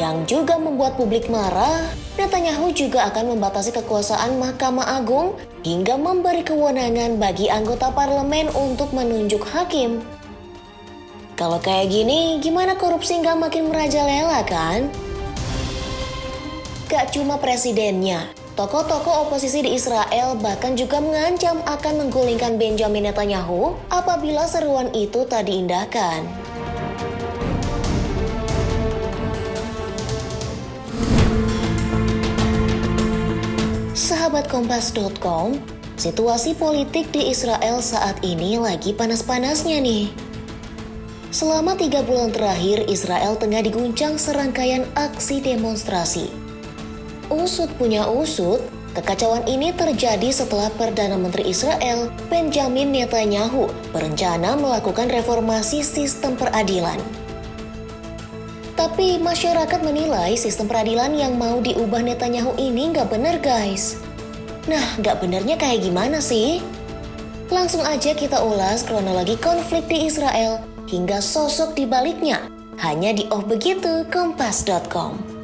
Yang juga membuat publik marah, Netanyahu juga akan membatasi kekuasaan Mahkamah Agung hingga memberi kewenangan bagi anggota parlemen untuk menunjuk hakim. Kalau kayak gini, gimana korupsi nggak makin merajalela kan? Gak cuma presidennya, tokoh-tokoh oposisi di Israel bahkan juga mengancam akan menggulingkan Benjamin Netanyahu apabila seruan itu tak diindahkan. Sahabat Kompas.com, situasi politik di Israel saat ini lagi panas-panasnya nih. Selama 3 bulan terakhir, Israel tengah diguncang serangkaian aksi demonstrasi. Usut punya usut, kekacauan ini terjadi setelah Perdana Menteri Israel, Benjamin Netanyahu, berencana melakukan reformasi sistem peradilan. Tapi masyarakat menilai sistem peradilan yang mau diubah Netanyahu ini nggak bener guys. Nah, nggak benernya kayak gimana sih? Langsung aja kita ulas kronologi konflik di Israel hingga sosok di baliknya. Hanya di Oh Begitu Kompas.com.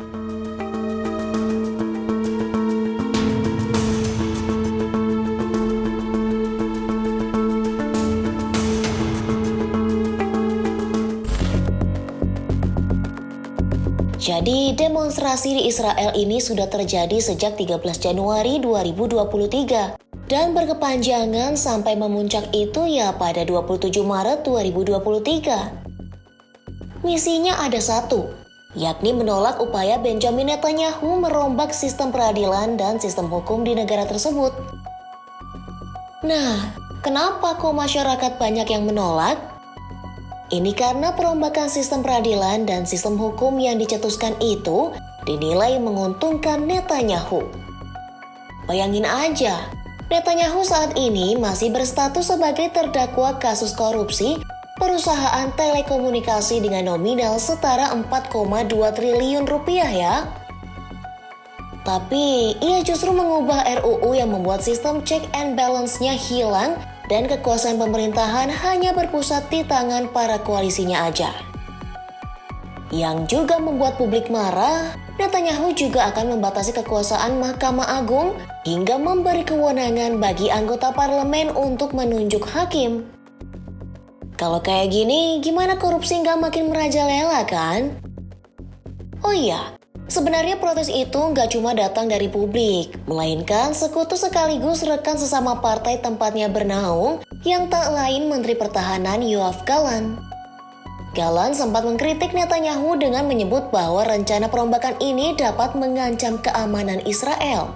Jadi, demonstrasi di Israel ini sudah terjadi sejak 13 Januari 2023 dan berkepanjangan sampai memuncak itu ya pada 27 Maret 2023. Misinya ada satu, yakni menolak upaya Benjamin Netanyahu merombak sistem peradilan dan sistem hukum di negara tersebut. Nah, kenapa kok masyarakat banyak yang menolak? Ini karena perombakan sistem peradilan dan sistem hukum yang dicetuskan itu dinilai menguntungkan Netanyahu. Bayangin aja, Netanyahu saat ini masih berstatus sebagai terdakwa kasus korupsi perusahaan telekomunikasi dengan nominal setara 4,2 triliun rupiah ya. Tapi ia justru mengubah RUU yang membuat sistem check and balance-nya hilang dan kekuasaan pemerintahan hanya berpusat di tangan para koalisinya aja. Yang juga membuat publik marah, Netanyahu juga akan membatasi kekuasaan Mahkamah Agung hingga memberi kewenangan bagi anggota parlemen untuk menunjuk hakim. Kalau kayak gini, gimana korupsi nggak makin merajalela kan? Oh iya, sebenarnya protes itu nggak cuma datang dari publik, melainkan sekutu sekaligus rekan sesama partai tempatnya bernaung yang tak lain Menteri Pertahanan Yoav Gallant. Gallant sempat mengkritik Netanyahu dengan menyebut bahwa rencana perombakan ini dapat mengancam keamanan Israel.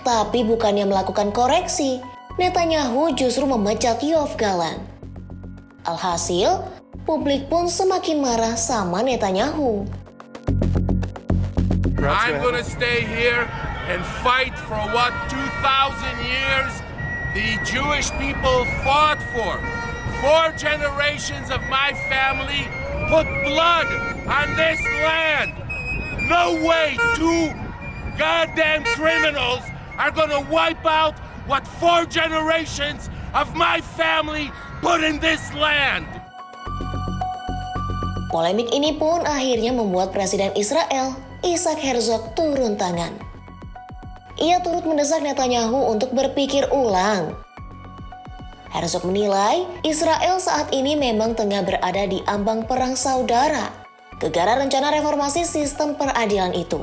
Tapi bukannya melakukan koreksi, Netanyahu justru memecat Yoav Gallant. Alhasil, publik pun semakin marah sama Netanyahu. I'm gonna stay here and fight for what 2,000 years the Jewish people fought for. 4 generations of my family put blood on this land. No way 2 goddamn criminals are gonna wipe out what 4 generations of my family put in this land. Polemik ini pun akhirnya membuat Presiden Israel, Isaac Herzog, turun tangan. Ia turut mendesak Netanyahu untuk berpikir ulang. Herzog menilai Israel saat ini memang tengah berada di ambang perang saudara gegara rencana reformasi sistem peradilan itu.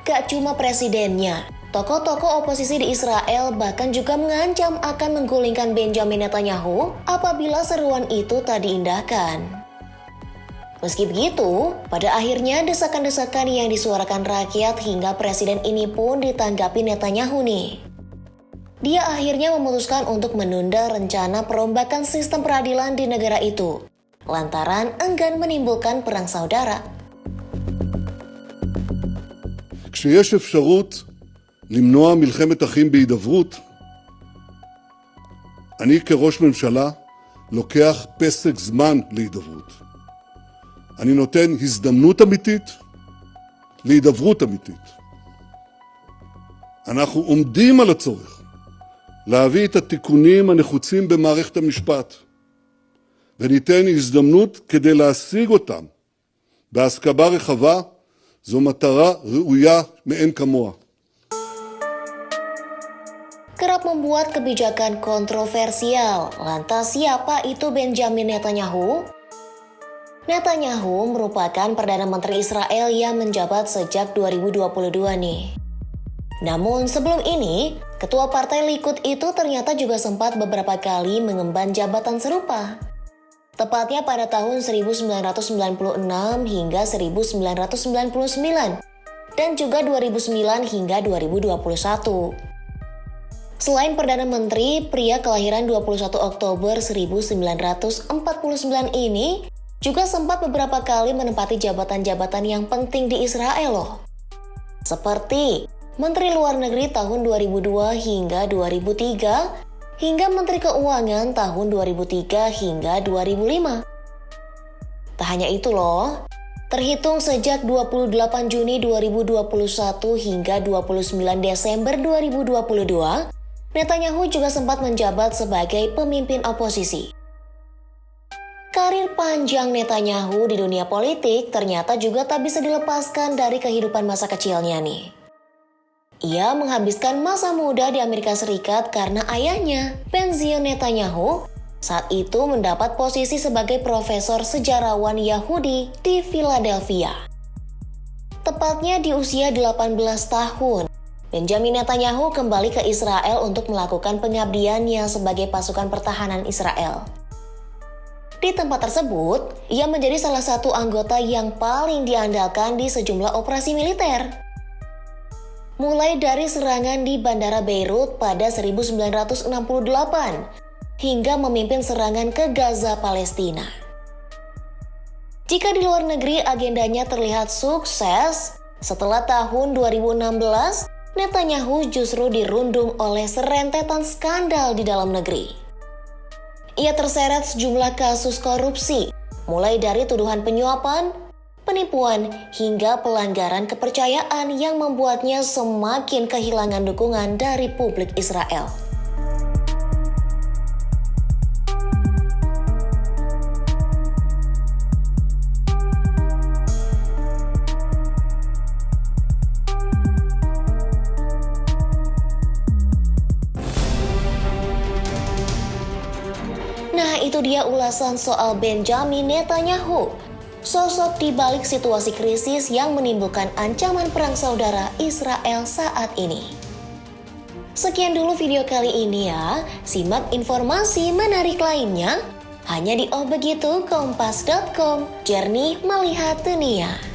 Gak cuma presidennya, tokoh-tokoh oposisi di Israel bahkan juga mengancam akan menggulingkan Benjamin Netanyahu apabila seruan itu tak diindahkan. Meski begitu, pada akhirnya desakan-desakan yang disuarakan rakyat hingga presiden ini pun ditanggapi Netanyahu nih. Dia akhirnya memutuskan untuk menunda rencana perombakan sistem peradilan di negara itu, lantaran enggan menimbulkan perang saudara. כשיש אפשרות למנוע מלחמת אחים בהידברות, אני כראש ממשלה לוקח פסק זמן להידברות. אני נותן הזדמנות אמיתית להידברות אמיתית. אנחנו עומדים על הצורך להביא את התיקונים הנחוצים במערכת המשפט, וניתן הזדמנות כדי להשיג אותם בהסכמה רחבה זו מטרה ראויה מאין כמוה. Kerap membuat kebijakan kontroversial. Lantas siapa itu Benjamin Netanyahu? Netanyahu merupakan Perdana Menteri Israel yang menjabat sejak 2022 nih. Namun sebelum ini, Ketua Partai Likud itu ternyata juga sempat beberapa kali mengemban jabatan serupa. Tepatnya pada tahun 1996 hingga 1999 dan juga 2009 hingga 2021. Selain Perdana Menteri, pria kelahiran 21 Oktober 1949 ini juga sempat beberapa kali menempati jabatan-jabatan yang penting di Israel loh. Seperti Menteri Luar Negeri tahun 2002 hingga 2003, hingga Menteri Keuangan tahun 2003 hingga 2005. Tak hanya itu loh, terhitung sejak 28 Juni 2021 hingga 29 Desember 2022, Netanyahu juga sempat menjabat sebagai pemimpin oposisi. Karir panjang Netanyahu di dunia politik ternyata juga tak bisa dilepaskan dari kehidupan masa kecilnya nih. Ia menghabiskan masa muda di Amerika Serikat karena ayahnya, Benzion Netanyahu, saat itu mendapat posisi sebagai profesor sejarawan Yahudi di Philadelphia. Tepatnya di usia 18 tahun, Benjamin Netanyahu kembali ke Israel untuk melakukan pengabdiannya sebagai pasukan pertahanan Israel. Di tempat tersebut, ia menjadi salah satu anggota yang paling diandalkan di sejumlah operasi militer. Mulai dari serangan di Bandara Beirut pada 1968 hingga memimpin serangan ke Gaza, Palestina. Jika di luar negeri agendanya terlihat sukses, setelah tahun 2016, Netanyahu justru dirundung oleh serentetan skandal di dalam negeri. Ia terseret sejumlah kasus korupsi, mulai dari tuduhan penyuapan, penipuan, hingga pelanggaran kepercayaan yang membuatnya semakin kehilangan dukungan dari publik Israel. Nah, itu dia ulasan soal Benjamin Netanyahu, sosok di balik situasi krisis yang menimbulkan ancaman perang saudara Israel saat ini. Sekian dulu video kali ini ya. Simak informasi menarik lainnya hanya di ohbegitu kompas.com. Jernih melihat dunia.